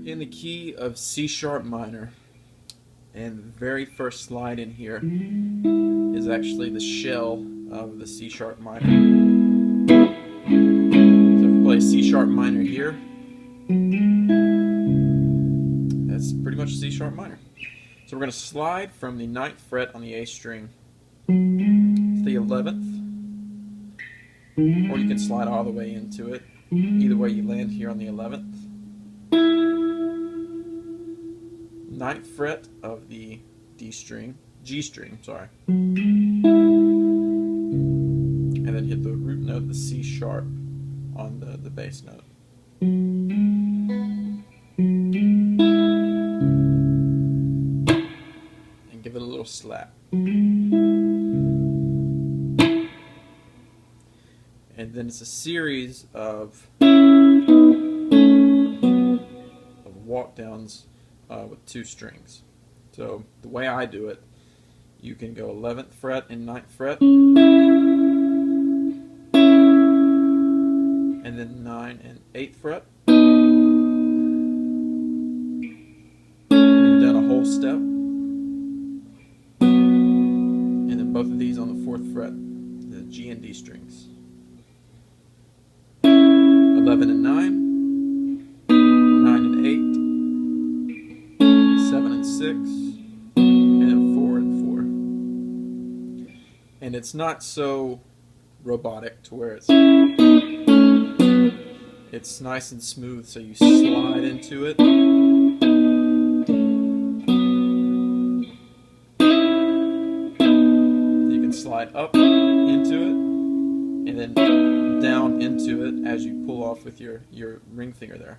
In the key of C sharp minor, and the very first slide in here is actually the shell of the C sharp minor. So if we play C sharp minor here, that's pretty much C sharp minor. So we're going to slide from the 9th fret on the A string to the 11th, or you can slide all the way into it. Either way, you land here on the 11th. 9th fret of the G string, sorry, and then hit the root note, the C sharp, on the bass note. And give it a little slap. And then it's a series of walk downs with 2 strings. So the way I do it, you can go 11th fret and 9th fret, and then 9 and 8th fret, move down a whole step, and then both of these on the 4th fret, the G and D strings. 11 and 9, 9 and 8, 7 and 6, and then 4 and 4. And it's not so robotic to where it's nice and smooth, so you slide into it. You can slide up into it, and then down into it as you pull off with your ring finger there.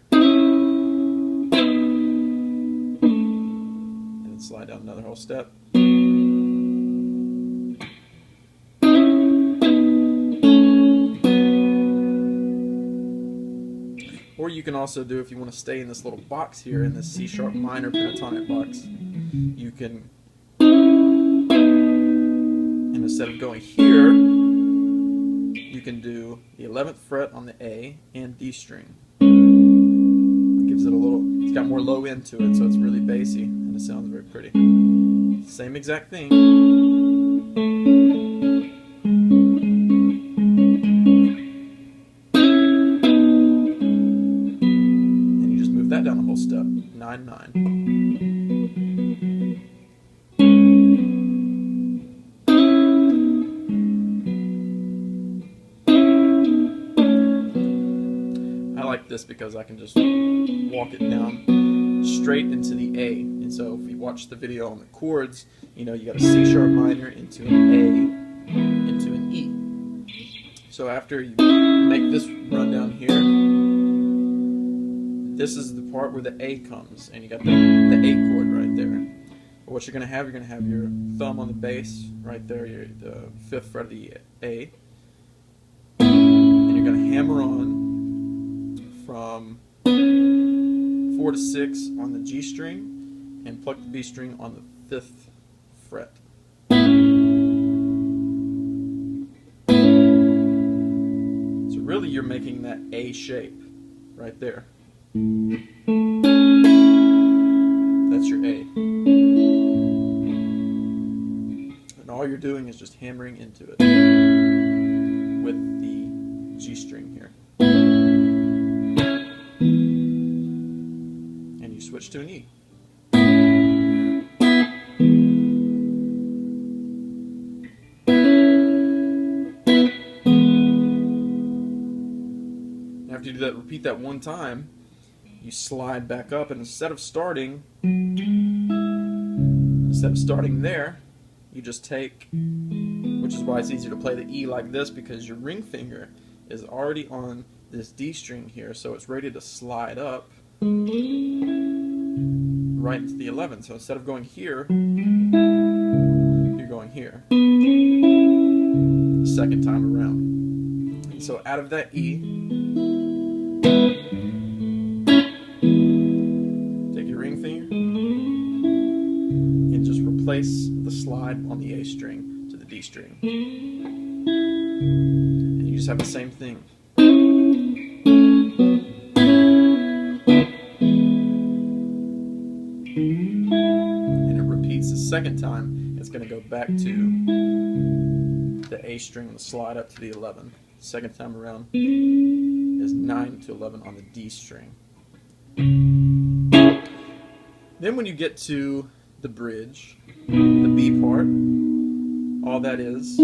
Slide down another whole step. Or you can also do, if you want to stay in this little box here, in this C sharp minor pentatonic box, you can, and instead of going here, you can do the 11th fret on the A and D string. It gives it a little, it's got more low end to it, so it's really bassy. It sounds very pretty. Same exact thing. And you just move that down a whole step. 9, 9. I like this because I can just walk it down straight into the A. And so if you watch the video on the chords, you know, you got a C sharp minor into an A into an E. So after you make this run down here, this is the part where the A comes, and you got the A chord right there. But what you're going to have your thumb on the bass right there, the 5th fret of the A, and you're going to hammer on from 4 to 6 on the G string, and pluck the B string on the 5th fret. So really you're making that A shape right there. That's your A. And all you're doing is just hammering into it with the G string here. And you switch to an E. After you do that, repeat that one time, you slide back up, and instead of starting there, you just take, which is why it's easier to play the E like this, because your ring finger is already on this D string here, so it's ready to slide up right into the 11. So instead of going here, you're going here the second time around. And so out of that E, take your ring finger and just replace the slide on the A string to the D string. And you just have the same thing. And it repeats the second time. It's going to go back to the A string on the slide up to the 11. Second time around is 9 to 11 on the D string. Then when you get to the bridge, the B part, all that is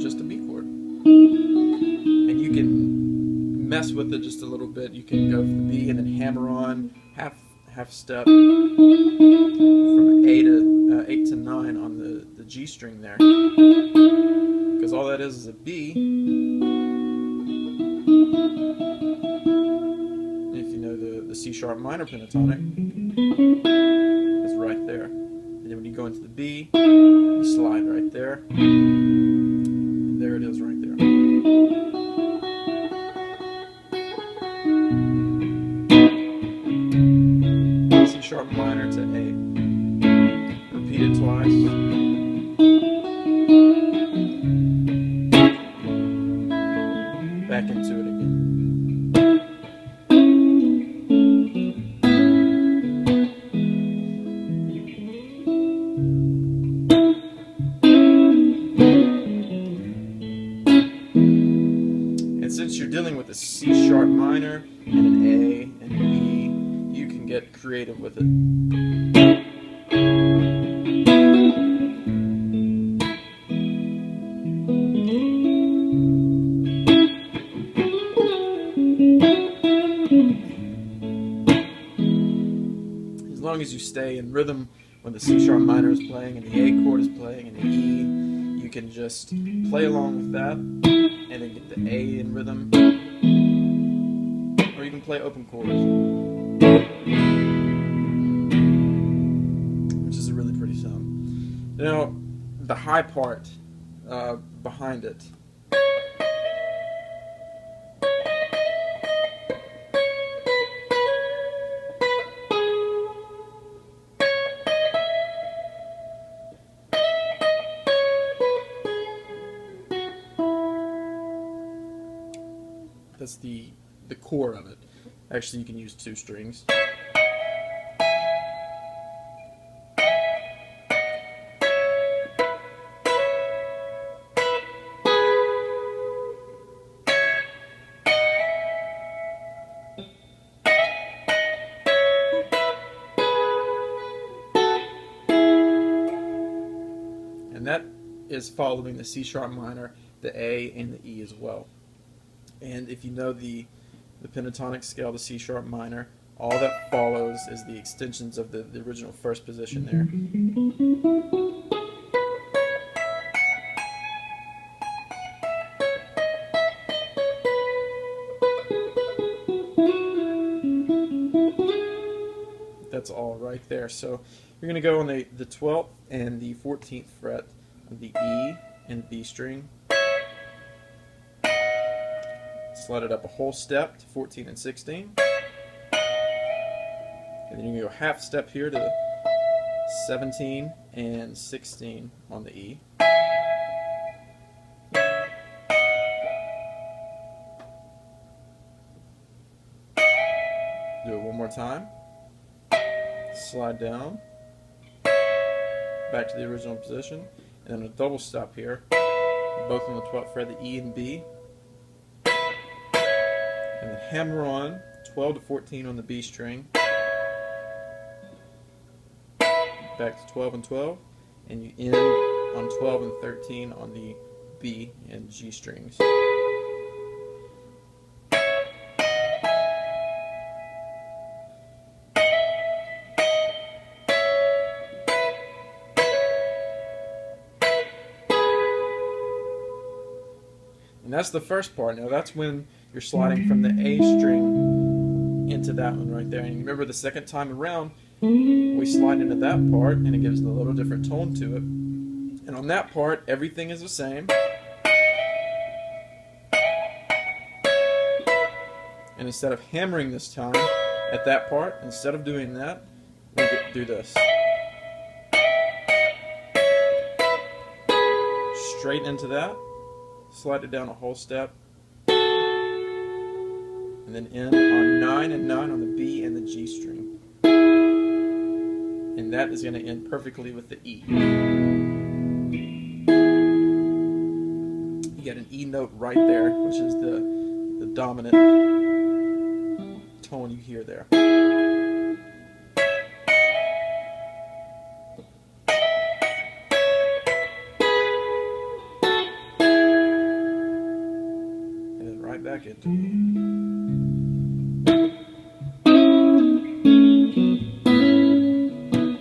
just a B chord. And you can mess with it just a little bit. You can go for the B and then hammer on half step from 8 to 9 on the G string there. Because all that is a B. If you know the C sharp minor pentatonic, it's right there. And then when you go into the B, you slide right there. And there it is right there. C sharp minor to A. Repeat it twice. Back into it again. And since you're dealing with a C sharp minor and an A and an E, you can get creative with it. As long as you stay in rhythm when the C sharp minor is playing and the A chord is playing and the E, you can just play along with that and then get the A in rhythm, or you can play open chords, which is a really pretty sound. Now, the high part behind it. That's the core of it. Actually, you can use 2 strings. And that is following the C sharp minor, the A, and the E as well. And if you know the pentatonic scale, the C sharp minor, all that follows is the extensions of the original first position there. That's all right there. So you're going to go on the 12th and the 14th fret of the E and B string. Slide it up a whole step to 14 and 16. And then you can go half step here to 17 and 16 on the E. Do it one more time. Slide down. Back to the original position. And then a double stop here. Both on the 12th fret, the E and B. And then hammer on 12 to 14 on the B string, back to 12 and 12, and you end on 12 and 13 on the B and G strings. And that's the first part. Now that's when you're sliding from the A string into that one right there. And remember, the second time around, we slide into that part, and it gives a little different tone to it. And on that part, everything is the same. And instead of hammering this time at that part, instead of doing that, we do this. Straight into that, slide it down a whole step, and then end on 9 and 9 on the B and the G string. And that is going to end perfectly with the E. You get an E note right there, which is the dominant tone you hear there. And then right back into it.